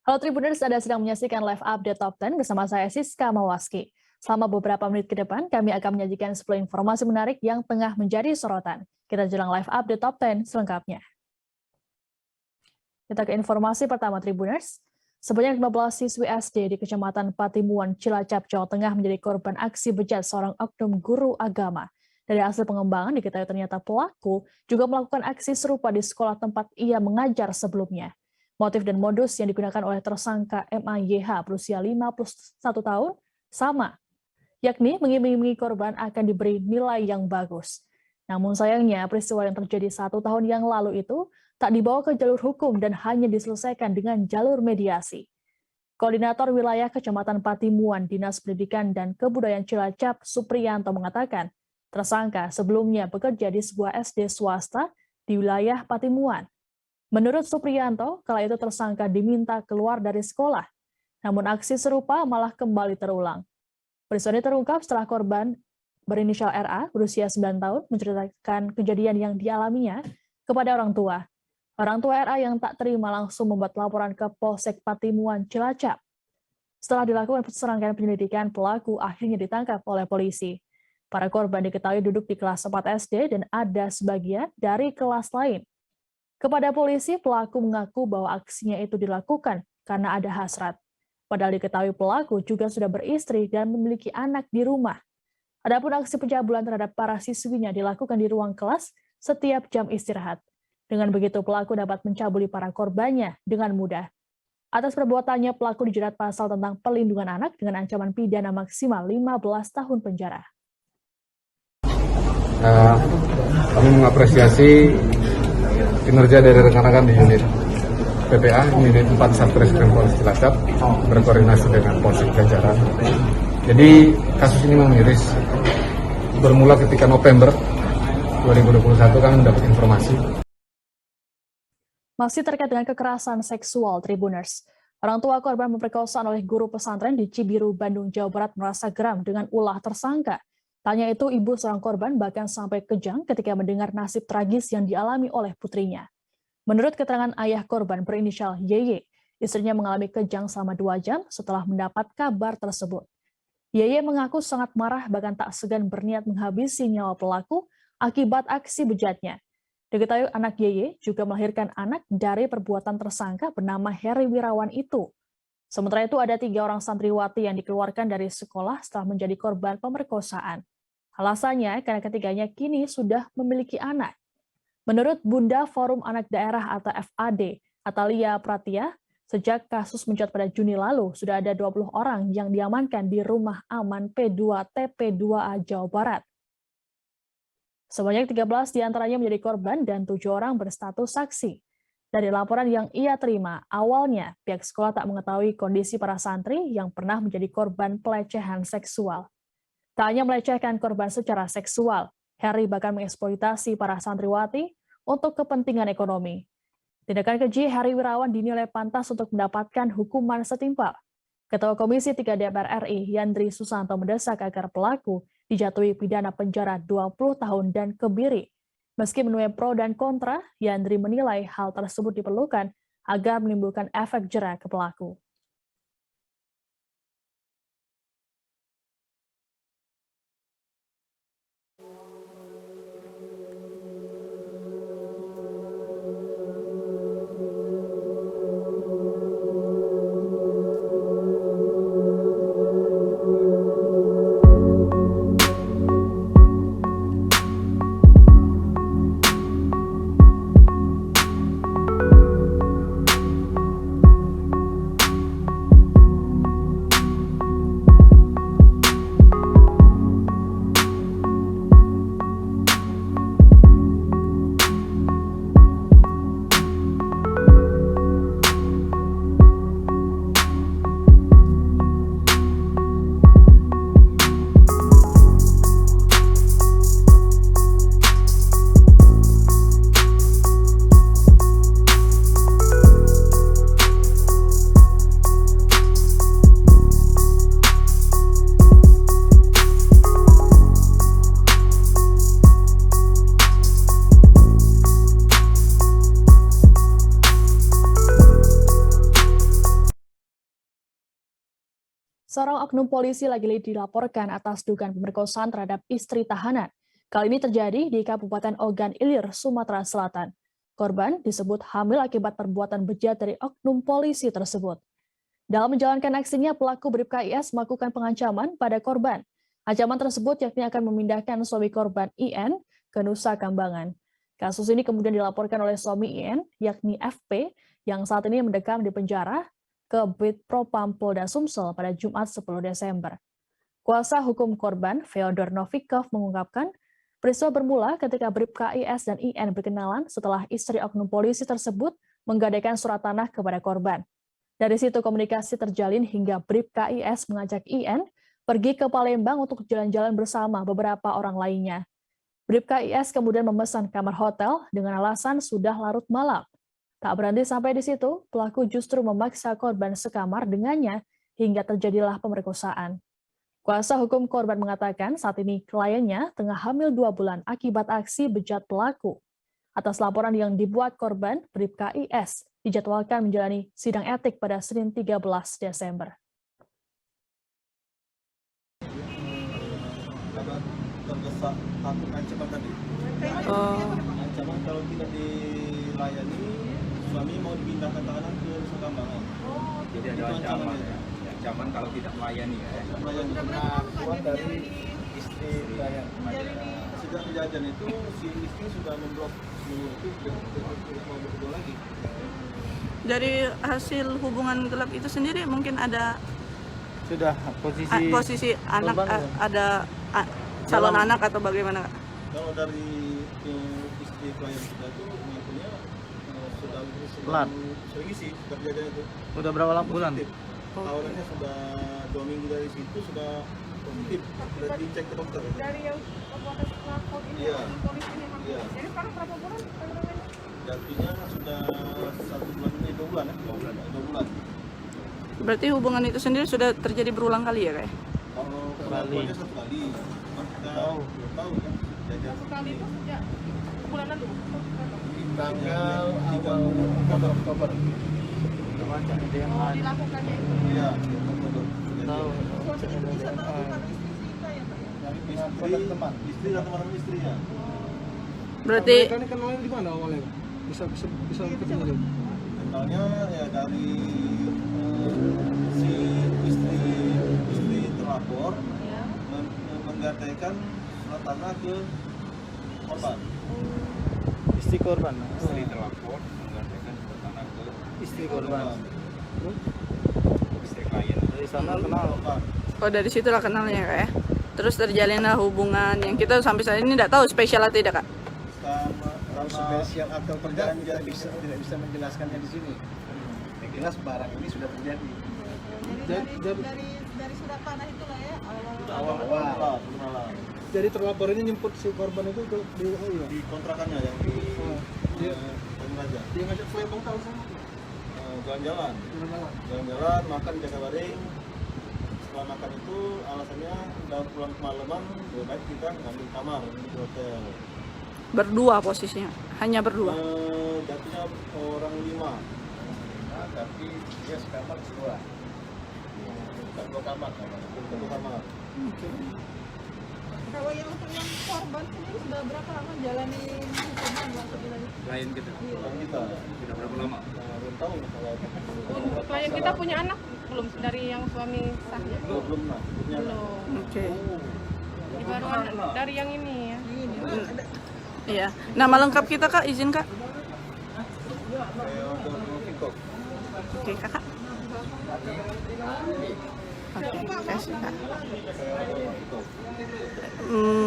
Halo Tribuners, Anda sedang menyaksikan live update Top 10 bersama saya Siska Mawaski. Selama beberapa menit ke depan, kami akan menyajikan 10 informasi menarik yang tengah menjadi sorotan. Kita jelang live update Top 10 selengkapnya. Kita ke informasi pertama Tribuners. Sebanyak 15 siswi SD di Kecamatan Patimuan, Cilacap, Jawa Tengah menjadi korban aksi bejat seorang oknum guru agama. Dari hasil pengembangan diketahui ternyata pelaku juga melakukan aksi serupa di sekolah tempat ia mengajar sebelumnya. Motif dan modus yang digunakan oleh tersangka MAYH berusia 51 tahun sama, yakni mengiming-imingi korban akan diberi nilai yang bagus. Namun sayangnya peristiwa yang terjadi 1 tahun yang lalu itu tak dibawa ke jalur hukum dan hanya diselesaikan dengan jalur mediasi. Koordinator Wilayah Kecamatan Patimuan Dinas Pendidikan dan Kebudayaan Cilacap, Supriyanto mengatakan, tersangka sebelumnya bekerja di sebuah SD swasta di wilayah Patimuan. Menurut Supriyanto, kala itu tersangka diminta keluar dari sekolah. Namun aksi serupa malah kembali terulang. Peristiwa ini terungkap setelah korban berinisial RA berusia 9 tahun menceritakan kejadian yang dialaminya kepada orang tua. Orang tua RA yang tak terima langsung membuat laporan ke Polsek Patimuan Cilacap. Setelah dilakukan serangkaian penyelidikan, pelaku akhirnya ditangkap oleh polisi. Para korban diketahui duduk di kelas 4 SD dan ada sebagian dari kelas lain. Kepada polisi, pelaku mengaku bahwa aksinya itu dilakukan karena ada hasrat. Padahal diketahui pelaku juga sudah beristri dan memiliki anak di rumah. Adapun aksi pencabulan terhadap para siswinya dilakukan di ruang kelas setiap jam istirahat. Dengan begitu, pelaku dapat mencabuli para korbannya dengan mudah. Atas perbuatannya, pelaku dijerat pasal tentang perlindungan anak dengan ancaman pidana maksimal 15 tahun penjara. Kami mengapresiasi kinerja dari rekan-rekan di unit PPA, unit 4 Satreskrim Polres Cilacap, berkoordinasi dengan Polsek Jajaran. Jadi kasus ini memiris, bermula ketika November 2021 kami mendapat informasi. Masih terkait dengan kekerasan seksual, Tribuners. Orang tua korban pemerkosaan oleh guru pesantren di Cibiru, Bandung, Jawa Barat merasa geram dengan ulah tersangka. Tanya itu, ibu seorang korban bahkan sampai kejang ketika mendengar nasib tragis yang dialami oleh putrinya. Menurut keterangan ayah korban berinisial YY, istrinya mengalami kejang selama 2 jam setelah mendapat kabar tersebut. YY mengaku sangat marah bahkan tak segan berniat menghabisi nyawa pelaku akibat aksi bejatnya. Diketahui anak YY juga melahirkan anak dari perbuatan tersangka bernama Heri Wirawan itu. Sementara itu ada 3 orang santriwati yang dikeluarkan dari sekolah setelah menjadi korban pemerkosaan. Alasannya karena ketiganya kini sudah memiliki anak. Menurut Bunda Forum Anak Daerah atau FAD, Atalia Pratia, sejak kasus mencuat pada Juni lalu, sudah ada 20 orang yang diamankan di Rumah Aman P2 TP2A Jawa Barat. Sebanyak 13 diantaranya menjadi korban dan 7 orang berstatus saksi. Dari laporan yang ia terima, awalnya pihak sekolah tak mengetahui kondisi para santri yang pernah menjadi korban pelecehan seksual. Tak hanya melecehkan korban secara seksual, Heri bahkan mengeksploitasi para santriwati untuk kepentingan ekonomi. Tindakan keji Heri Wirawan dinilai pantas untuk mendapatkan hukuman setimpal. Ketua Komisi 3 DPR RI, Yandri Susanto mendesak agar pelaku dijatuhi pidana penjara 20 tahun dan kebiri. Meski menuai pro dan kontra, Yandri menilai hal tersebut diperlukan agar menimbulkan efek jera ke pelaku. Seorang oknum polisi lagi-lagi dilaporkan atas dugaan pemerkosaan terhadap istri tahanan. Kali ini terjadi di Kabupaten Ogan Ilir, Sumatera Selatan. Korban disebut hamil akibat perbuatan bejat dari oknum polisi tersebut. Dalam menjalankan aksinya, pelaku Bribka IS melakukan pengancaman pada korban. Ancaman tersebut yakni akan memindahkan suami korban IN ke Nusa Kambangan. Kasus ini kemudian dilaporkan oleh suami IN, yakni FP, yang saat ini mendekam di penjara ke Bitpropam Polda Sumsel pada Jumat 10 Desember. Kuasa hukum korban, Feodor Novikov, mengungkapkan peristiwa bermula ketika Bribka IS dan IN berkenalan setelah istri oknum polisi tersebut menggadaikan surat tanah kepada korban. Dari situ komunikasi terjalin hingga Bribka IS mengajak IN pergi ke Palembang untuk jalan-jalan bersama beberapa orang lainnya. Bribka IS kemudian memesan kamar hotel dengan alasan sudah larut malam. Tak berhenti sampai di situ, pelaku justru memaksa korban sekamar dengannya hingga terjadilah pemerkosaan. Kuasa hukum korban mengatakan saat ini kliennya tengah hamil 2 bulan akibat aksi bejat pelaku. Atas laporan yang dibuat korban, Bribka IS dijadwalkan menjalani sidang etik pada Senin 13 Desember. Terdesak takut ancaman tadi. Ancaman kalau tidak dilayani, suami mau dipindahkan tahanan ke Nusa Kambangan. Jadi ada ancaman, ancaman kalau tidak melayani ya. Melayani kuat dari istri klien. Sejak kejadian itu si istri sudah memblok semua itu tidak mau berkumpul lagi. Dari hasil hubungan gelap itu sendiri mungkin ada sudah posisi anak ada calon anak atau bagaimana? Kalau dari istri klien kita itu mengakunya sudah Pelan. sering isi kejadian itu. Udah berapa bulan? Awalnya sudah 2 minggu dari situ sudah positif, sudah dicek ke dokter. Dari yang pembuatan lapor ini, Iya. polisi ini hamil. Iya. Jadi sekarang berapa bulan? Artinya sudah 1 bulan ini 2 bulan ya? 2 bulan. Berarti hubungan itu sendiri sudah terjadi berulang kali ya kayak? Kalau pengakuannya 1 kali, kita belum tahu kan. Jajan Sekali itu sejak bulan lalu. tanggal awal Oktober. Oh, dilakukannya itu. Iya, Oktober. Tahu. Suami itu bisa tahu karena istri kita ya, Pak? Istri dan teman istri ya. Berarti Mereka ini kenalnya di mana awalnya? Bisa ketemu. Kenalnya ya dari si istri terlapor menggadaikan surat tanah ke korban. Istri korban. Istri terlapor menggantikan surat tanah ke Istri korban. istri klien. Dari sana kenal. Korban. oh dari situlah kenalnya kayak. Terus terjalinlah hubungan yang kita sampai saat ini tidak tahu spesial atau tidak kak? Karena Spesial atau tidak tidak bisa menjelaskannya di sini. Yang jelas barang ini sudah terjadi. Dari surat tanah itulah ya, awal kenalan. Jadi terlapor ini nyemput si korban itu di Di kontrakannya yang di Raja. dia ngajak saya tahu sama. Jalan-jalan, makan jaga baring. Setelah makan itu alasannya udah pulang kemalaman, lebih baik kita ngambil kamar di hotel. Berdua posisinya, hanya berdua. Jatuhnya orang 5. Tapi dia sekamar semua. Bukan 2 kamar. Satu kamar. kalau yang korban sendiri sudah berapa lama jalani hukuman maksudnya? Klien kita Orang kita sudah berapa lama? belum tahu kalau Klien kita punya anak belum dari yang suami sahnya? belum lah. Belum. Oke. Ini baru dari yang ini ya. Iya. Nama lengkap kita kak, izin kak. Oke kakak. Oke, kasih kak.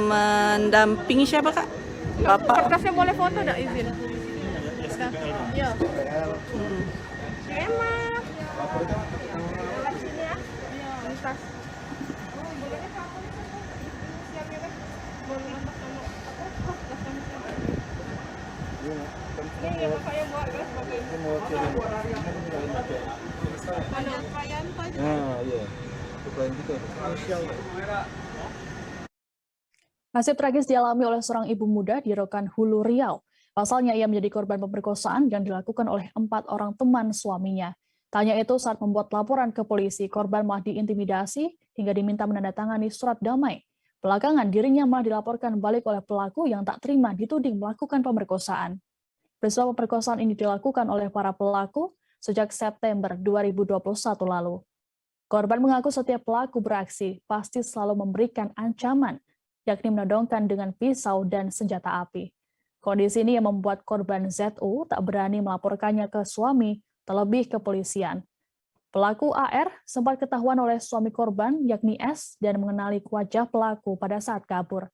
Mendampingi siapa kak? Bapak. Kertasnya boleh foto enggak izin? Iya. Emma. Sini ya. Iya, tas. Oh, bolehnya Pak. Siapnya kan. Boleh lantas kamu apa? Tas kamu siapa? Ini ya Bapak yang buat guys, Bapak. Ada klien Pak. Nah, iya. Itu klien kita. Sosial. Nasib tragis dialami oleh seorang ibu muda di Rokan Hulu, Riau. Pasalnya ia menjadi korban pemerkosaan yang dilakukan oleh 4 orang teman suaminya. Tak hanya itu, saat membuat laporan ke polisi, korban malah diintimidasi hingga diminta menandatangani surat damai. Belakangan dirinya malah dilaporkan balik oleh pelaku yang tak terima dituding melakukan pemerkosaan. Peristiwa pemerkosaan ini dilakukan oleh para pelaku sejak September 2021 lalu. Korban mengaku setiap pelaku beraksi pasti selalu memberikan ancaman, yakni menodongkan dengan pisau dan senjata api. Kondisi ini yang membuat korban ZU tak berani melaporkannya ke suami, terlebih kepolisian. Pelaku AR sempat ketahuan oleh suami korban, yakni S, dan mengenali wajah pelaku pada saat kabur.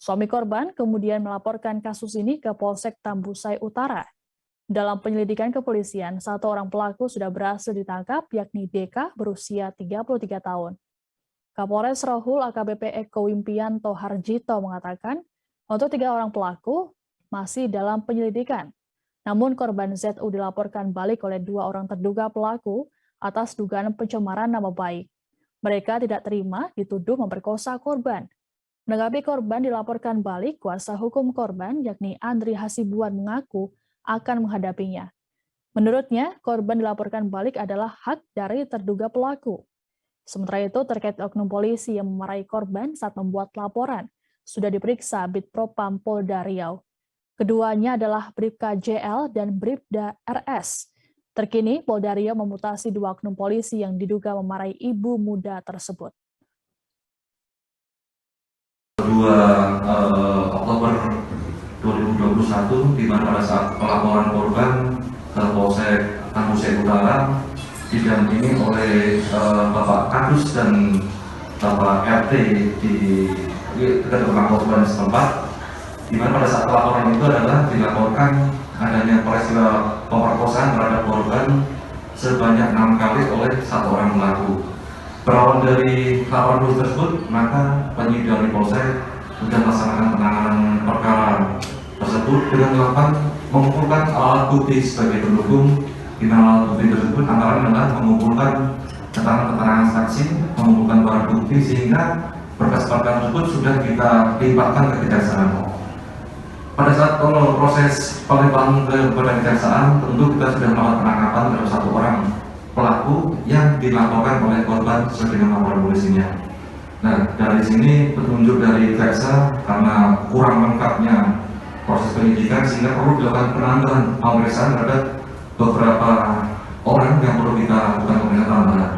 Suami korban kemudian melaporkan kasus ini ke Polsek Tambusai Utara. Dalam penyelidikan kepolisian, satu orang pelaku sudah berhasil ditangkap, yakni DK berusia 33 tahun. Kapolres Rohul AKBP Eko Wimpianto Harjito mengatakan, untuk 3 orang pelaku masih dalam penyelidikan. Namun korban ZU dilaporkan balik oleh 2 orang terduga pelaku atas dugaan pencemaran nama baik. Mereka tidak terima dituduh memperkosa korban. Menanggapi korban dilaporkan balik, kuasa hukum korban yakni Andri Hasibuan mengaku akan menghadapinya. Menurutnya, korban dilaporkan balik adalah hak dari terduga pelaku. Sementara itu, terkait oknum polisi yang memarahi korban saat membuat laporan, sudah diperiksa Bitpropam Polda Riau. Keduanya adalah Bribka JL dan Bribda RS. Terkini, Polda Riau memutasi 2 oknum polisi yang diduga memarahi ibu muda tersebut. 2 Oktober 2021, di mana pada saat pelaporan korban ke Polsek Tambusai Utara didampingi oleh Bapak Kadus dan Bapak RT di dekat rumah korban setempat, di mana pada saat pelaporan itu adalah dilaporkan adanya peristiwa pemerkosaan terhadap korban sebanyak 6 kali oleh 1 orang pelaku. Berawal dari laporan tersebut, maka penyidik dari Polsek sudah melaksanakan penanganan perkara tersebut dengan melakukan mengumpulkan alat bukti sebagai pendukung. Di mana alat bukti tersebut antara adalah mengumpulkan keterangan saksi, mengumpulkan barang bukti, sehingga berkas-berkas tersebut sudah kita limpahkan ke kejaksaan. Pada saat proses pelimpahan kepada kejaksaan, tentu kita sudah melakukan penangkapan terhadap 1 orang pelaku yang dilaporkan oleh korban sesuai dengan laporan polisinya. Nah, dari sini petunjuk dari jaksa karena kurang lengkapnya proses penyidikan sehingga perlu dilakukan penambahan pemeriksaan terhadap beberapa orang yang perlu kita lakukan pemeriksaan tambahan.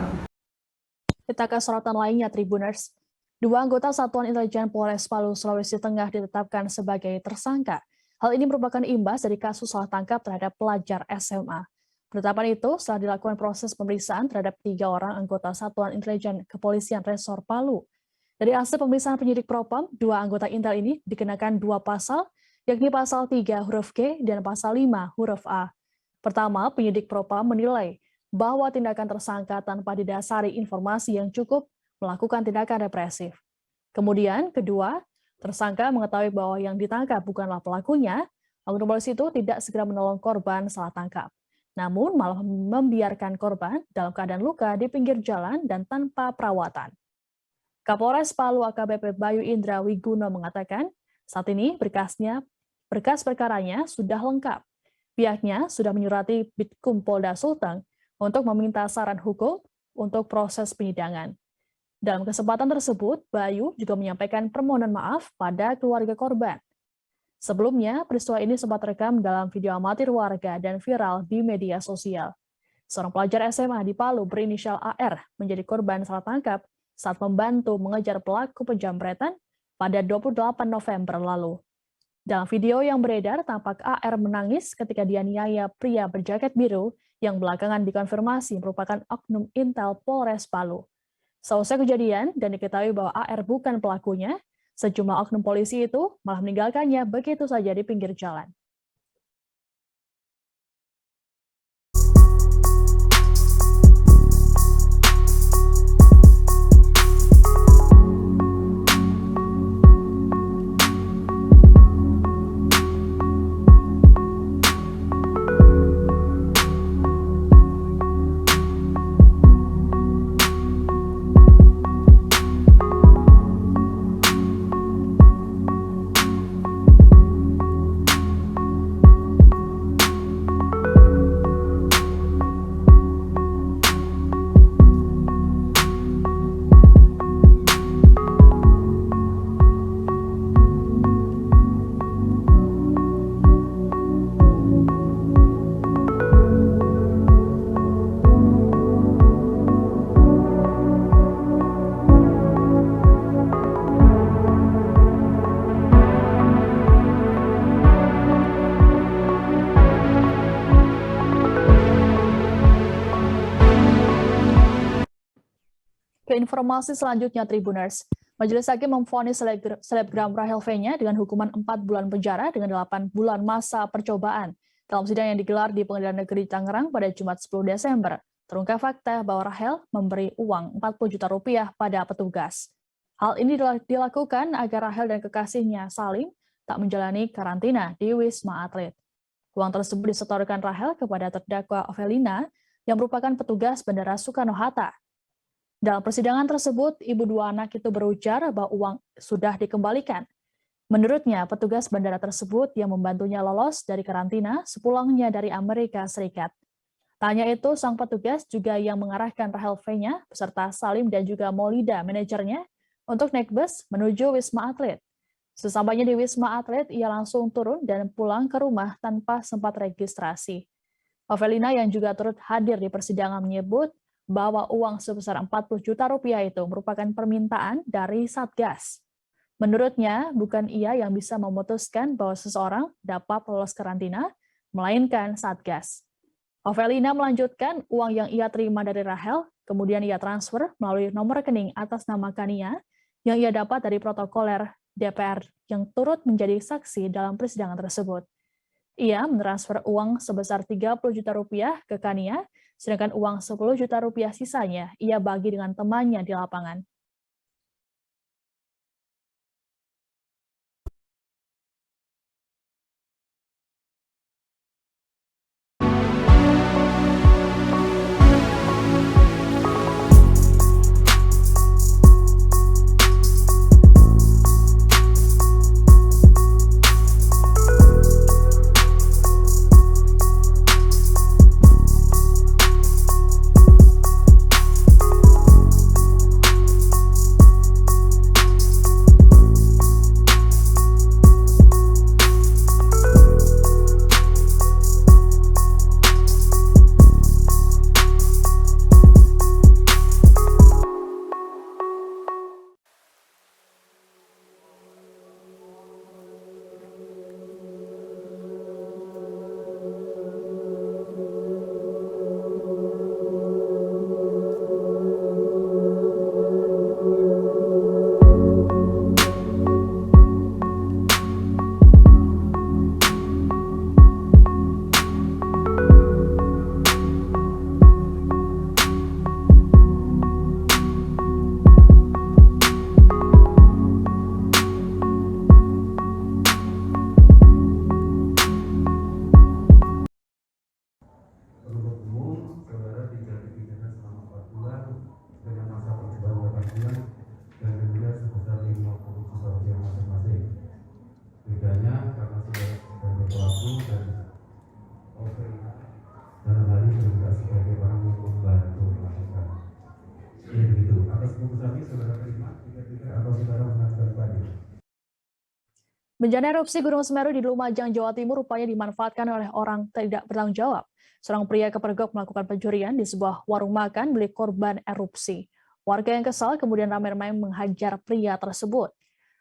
Kita ke sorotan lainnya, Tribuners. 2 anggota Satuan Intelijen Polres Palu, Sulawesi Tengah ditetapkan sebagai tersangka. Hal ini merupakan imbas dari kasus salah tangkap terhadap pelajar SMA. Penetapan itu setelah dilakukan proses pemeriksaan terhadap 3 orang anggota Satuan Intelijen Kepolisian Resor Palu. Dari hasil pemeriksaan penyidik Propam, 2 anggota Intel ini dikenakan 2 pasal, yakni pasal 3 huruf G dan pasal 5 huruf A. Pertama, penyidik Propam menilai bahwa tindakan tersangka tanpa didasari informasi yang cukup melakukan tindakan represif. Kemudian, kedua, tersangka mengetahui bahwa yang ditangkap bukanlah pelakunya, oknum polisi itu tidak segera menolong korban salah tangkap, namun malah membiarkan korban dalam keadaan luka di pinggir jalan dan tanpa perawatan. Kapolres Palu AKBP Bayu Indra Wiguno mengatakan, saat ini berkas perkaranya sudah lengkap. Pihaknya sudah menyurati Bitkum Polda Sulteng untuk meminta saran hukum untuk proses penyidangan. Dalam kesempatan tersebut, Bayu juga menyampaikan permohonan maaf pada keluarga korban. Sebelumnya, peristiwa ini sempat rekam dalam video amatir warga dan viral di media sosial. Seorang pelajar SMA di Palu berinisial AR menjadi korban salah tangkap saat membantu mengejar pelaku penjamretan pada 28 November lalu. Dalam video yang beredar, tampak AR menangis ketika dianiaya pria berjaket biru yang belakangan dikonfirmasi merupakan oknum Intel Polres Palu. Seusai kejadian dan diketahui bahwa AR bukan pelakunya, sejumlah oknum polisi itu malah meninggalkannya begitu saja di pinggir jalan. Ke informasi selanjutnya, Tribuners. Majelis Hakim memvonis selebgram Rachel V-nya dengan hukuman 4 bulan penjara dengan 8 bulan masa percobaan. Dalam sidang yang digelar di Pengadilan Negeri Tangerang pada Jumat 10 Desember, terungkap fakta bahwa Rachel memberi uang 40 juta rupiah pada petugas. Hal ini dilakukan agar Rachel dan kekasihnya Salim tak menjalani karantina di Wisma Atlet. Uang tersebut disetorkan Rachel kepada terdakwa Ovelina yang merupakan petugas Bandara Soekarno-Hatta. Dalam persidangan tersebut, ibu dua anak itu berujar bahwa uang sudah dikembalikan. Menurutnya, petugas bandara tersebut yang membantunya lolos dari karantina sepulangnya dari Amerika Serikat. Tanya itu, sang petugas juga yang mengarahkan Rachel V-nya beserta Salim dan juga Maulida, manajernya, untuk naik bus menuju Wisma Atlet. Sesampainya di Wisma Atlet, ia langsung turun dan pulang ke rumah tanpa sempat registrasi. Ovelina yang juga turut hadir di persidangan menyebut bahwa uang sebesar 40 juta rupiah itu merupakan permintaan dari Satgas. Menurutnya, bukan ia yang bisa memutuskan bahwa seseorang dapat lolos karantina, melainkan Satgas. Ovelina melanjutkan uang yang ia terima dari Rachel, kemudian ia transfer melalui nomor rekening atas nama Kania yang ia dapat dari protokoler DPR yang turut menjadi saksi dalam persidangan tersebut. Ia mentransfer uang sebesar 30 juta rupiah ke Kania, sedangkan uang 10 juta rupiah sisanya ia bagi dengan temannya di lapangan. Bencana erupsi Gunung Semeru di Lumajang, Jawa Timur rupanya dimanfaatkan oleh orang tidak bertanggung jawab. Seorang pria kepergok melakukan pencurian di sebuah warung makan milik korban erupsi. Warga yang kesal kemudian ramai-ramai menghajar pria tersebut.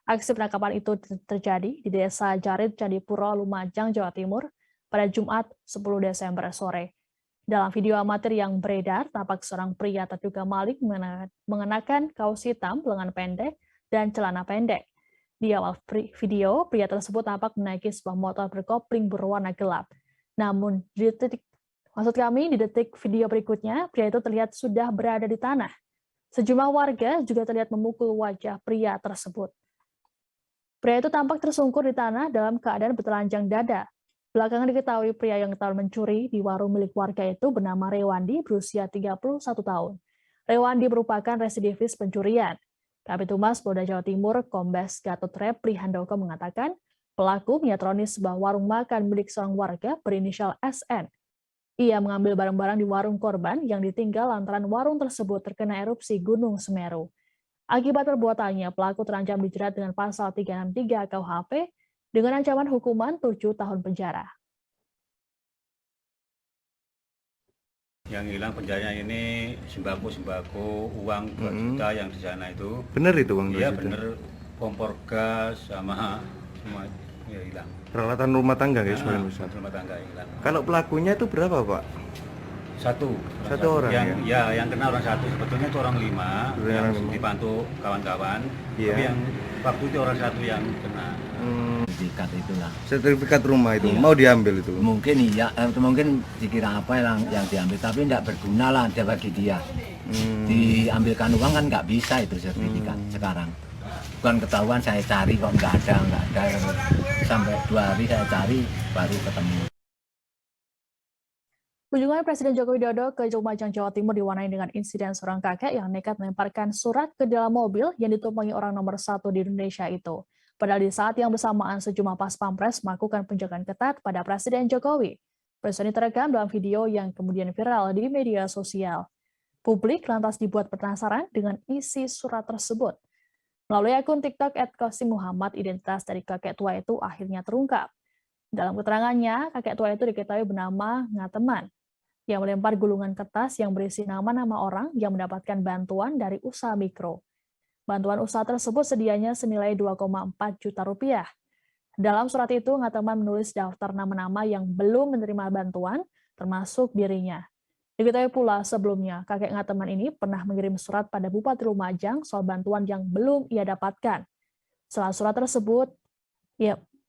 Aksi penangkapan itu terjadi di Desa Jarit, Candipuro, Lumajang, Jawa Timur pada Jumat 10 Desember sore. Dalam video amatir yang beredar, tampak seorang pria terduga maling mengenakan kaos hitam, lengan pendek, dan celana pendek. Di awal video, pria tersebut tampak menaiki sebuah motor berkopling berwarna gelap. Namun, di detik video berikutnya, pria itu terlihat sudah berada di tanah. Sejumlah warga juga terlihat memukul wajah pria tersebut. Pria itu tampak tersungkur di tanah dalam keadaan bertelanjang dada. Belakangan diketahui pria yang ketahuan mencuri di warung milik warga itu bernama Rewandi, berusia 31 tahun. Rewandi merupakan residivis pencurian. Kabid Humas Polda Jawa Timur, Kombes Gatot Repri Handoko mengatakan, pelaku menyatroni sebuah warung makan milik seorang warga berinisial SN. Ia mengambil barang-barang di warung korban yang ditinggal lantaran warung tersebut terkena erupsi Gunung Semeru. Akibat perbuatannya, pelaku terancam dijerat dengan pasal 363 KUHP dengan ancaman hukuman 7 tahun penjara. Yang hilang penjaranya ini sembako, uang 2 juta yang di sana itu. Bener itu uang 2 Iya juta? bener, kompor gas sama semua ya hilang. Peralatan rumah tangga guys, Rumah tangga hilang. Kalau pelakunya itu berapa Pak? Satu orang yang kena orang satu, sebetulnya itu orang 5 yang dibantu kawan-kawan, tapi yang waktu itu orang satu yang kena. Sertifikat itulah. Sertifikat rumah itu mau diambil itu. Mungkin iya, mungkin dikira apa yang diambil, tapi tidak berguna lah dia bagi dia. Diambilkan uang kan nggak bisa itu sertifikat sekarang. Bukan ketahuan, saya cari kok nggak ada. Sampai 2 hari saya cari baru ketemu. Kunjungan Presiden Joko Widodo ke Lumajang, Jawa Timur diwarnai dengan insiden seorang kakek yang nekat melemparkan surat ke dalam mobil yang ditumpangi orang nomor 1 di Indonesia itu. Padahal di saat yang bersamaan sejumlah pas pampres melakukan penjagaan ketat pada Presiden Jokowi. Peristiwa ini terekam dalam video yang kemudian viral di media sosial. Publik lantas dibuat penasaran dengan isi surat tersebut. Melalui akun TikTok @qasimmuhammad, identitas dari kakek tua itu akhirnya terungkap. Dalam keterangannya, kakek tua itu diketahui bernama Ngateman, yang melempar gulungan kertas yang berisi nama-nama orang yang mendapatkan bantuan dari usaha mikro. Bantuan usaha tersebut sedianya senilai 2,4 juta rupiah. Dalam surat itu, Ngateman menulis daftar nama-nama yang belum menerima bantuan, termasuk dirinya. Diketahui pula sebelumnya, kakek Ngateman ini pernah mengirim surat pada Bupati Lumajang soal bantuan yang belum ia dapatkan. Setelah surat tersebut,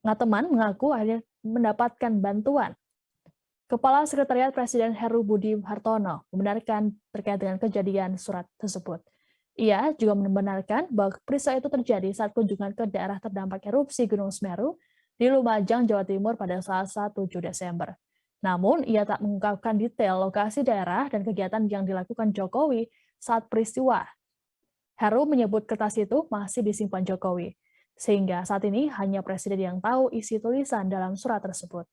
Ngateman mengaku akhirnya mendapatkan bantuan. Kepala Sekretariat Presiden Heru Budi Hartono membenarkan terkait dengan kejadian surat tersebut. Ia juga membenarkan bahwa peristiwa itu terjadi saat kunjungan ke daerah terdampak erupsi Gunung Semeru di Lumajang, Jawa Timur pada Selasa 7 Desember. Namun, ia tak mengungkapkan detail lokasi daerah dan kegiatan yang dilakukan Jokowi saat peristiwa. Heru menyebut kertas itu masih disimpan Jokowi, sehingga saat ini hanya Presiden yang tahu isi tulisan dalam surat tersebut.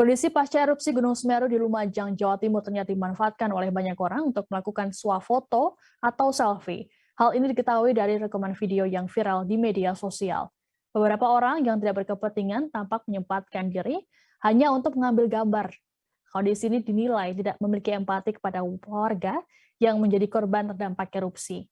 Kondisi pasca erupsi Gunung Semeru di Lumajang, Jawa Timur ternyata dimanfaatkan oleh banyak orang untuk melakukan swafoto atau selfie. Hal ini diketahui dari rekaman video yang viral di media sosial. Beberapa orang yang tidak berkepentingan tampak menyempatkan diri hanya untuk mengambil gambar. Kondisi ini dinilai tidak memiliki empati kepada warga yang menjadi korban terdampak erupsi.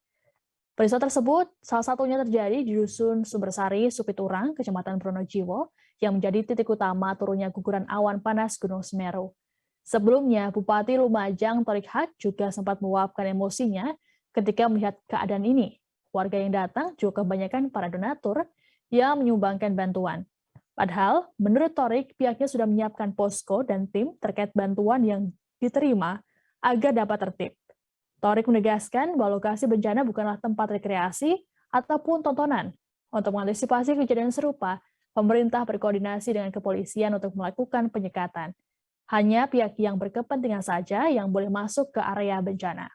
Peristiwa tersebut salah satunya terjadi di Dusun Sumbersari, Supiturang, Kecamatan Pronojiwo, yang menjadi titik utama turunnya guguran awan panas Gunung Semeru. Sebelumnya, Bupati Lumajang Thoriq Haq juga sempat meluapkan emosinya ketika melihat keadaan ini. Warga yang datang juga kebanyakan para donatur yang menyumbangkan bantuan. Padahal, menurut Thoriq, pihaknya sudah menyiapkan posko dan tim terkait bantuan yang diterima agar dapat tertib. Thoriq menegaskan bahwa lokasi bencana bukanlah tempat rekreasi ataupun tontonan. Untuk mengantisipasi kejadian serupa, pemerintah berkoordinasi dengan kepolisian untuk melakukan penyekatan. Hanya pihak yang berkepentingan saja yang boleh masuk ke area bencana.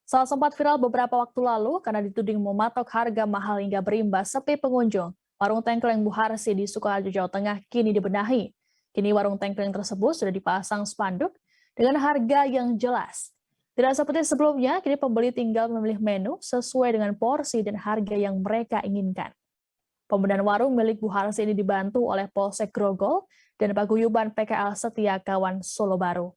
Salah sempat viral beberapa waktu lalu karena dituding mematok harga mahal hingga berimbas sepi pengunjung. Warung tengkleng Bu Harsi di Sukoharjo, Jawa Tengah kini dibenahi. Kini warung tengkleng tersebut sudah dipasang spanduk dengan harga yang jelas. Tidak seperti sebelumnya, kini pembeli tinggal memilih menu sesuai dengan porsi dan harga yang mereka inginkan. Pembenahan warung milik Bu Harsi ini dibantu oleh Polsek Grogol dan Paguyuban PKL Setia Kawan Solo Baru.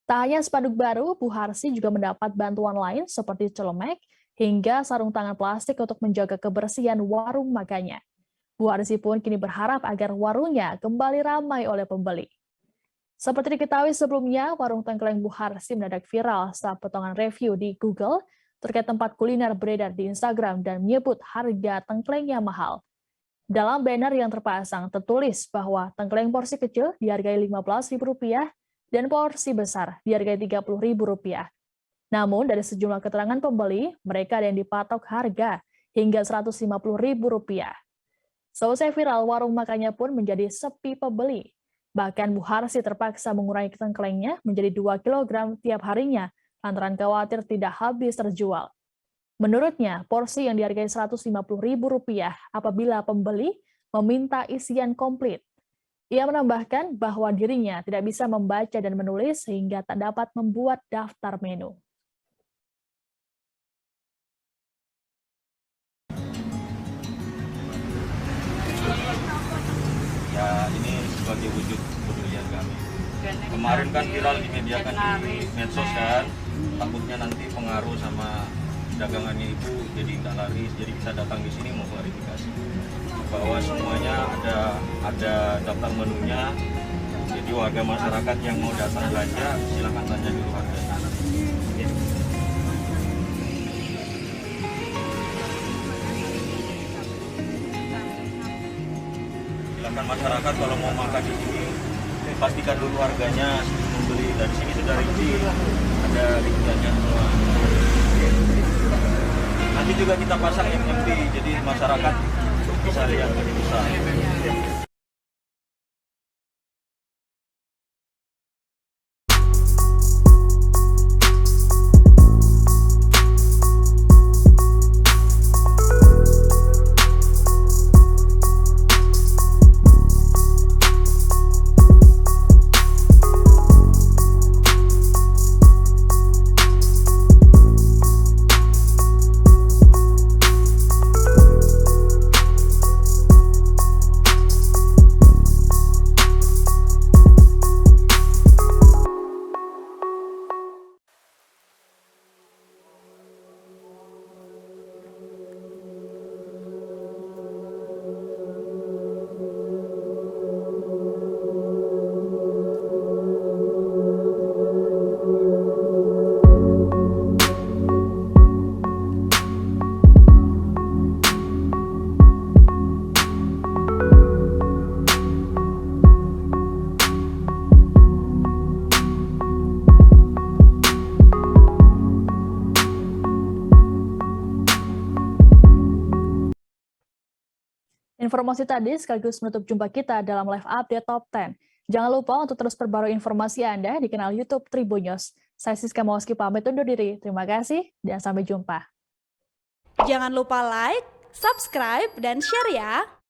Tak hanya spanduk baru, Bu Harsi juga mendapat bantuan lain seperti celemek hingga sarung tangan plastik untuk menjaga kebersihan warung makannya. Bu Harsi pun kini berharap agar warungnya kembali ramai oleh pembeli. Seperti diketahui sebelumnya, warung tengkleng Bu Harsi mendadak viral saat potongan review di Google terkait tempat kuliner beredar di Instagram dan menyebut harga tengklengnya mahal. Dalam banner yang terpasang tertulis bahwa tengkleng porsi kecil dihargai Rp15.000 dan porsi besar dihargai Rp30.000. Namun dari sejumlah keterangan pembeli, mereka ada yang dipatok harga hingga Rp150.000. Selesai viral, warung makannya pun menjadi sepi pembeli. Bahkan Bu Harsi terpaksa mengurangi tengklengnya menjadi 2 kg tiap harinya lantaran khawatir tidak habis terjual. Menurutnya, porsi yang dihargai Rp150.000 apabila pembeli meminta isian komplit. Ia menambahkan bahwa dirinya tidak bisa membaca dan menulis sehingga tak dapat membuat daftar menu. Ya, ini sebagai wujud kepedulian kami. Kemarin kan viral di media kan di medsos kan, takutnya nanti pengaruh sama dagangannya ibu jadi nggak laris, jadi kita datang di sini mau klarifikasi bahwa semuanya ada daftar menunya, jadi warga masyarakat yang mau datang belanja silakan tanya dulu harganya. Silakan masyarakat kalau mau makan di sini pastikan dulu harganya sebelum membeli. Dari sini sudah rinci, ada rinciannya semua. Nanti juga kita pasang MMP, jadi masyarakat bisa lihat lebih besar. Informasi tadi sekaligus menutup jumpa kita dalam live update Top 10. Jangan lupa untuk terus perbarui informasi Anda di kanal YouTube Tribun News. Saya Siska Mawski pamit undur diri. Terima kasih dan sampai jumpa. Jangan lupa like, subscribe, dan share ya.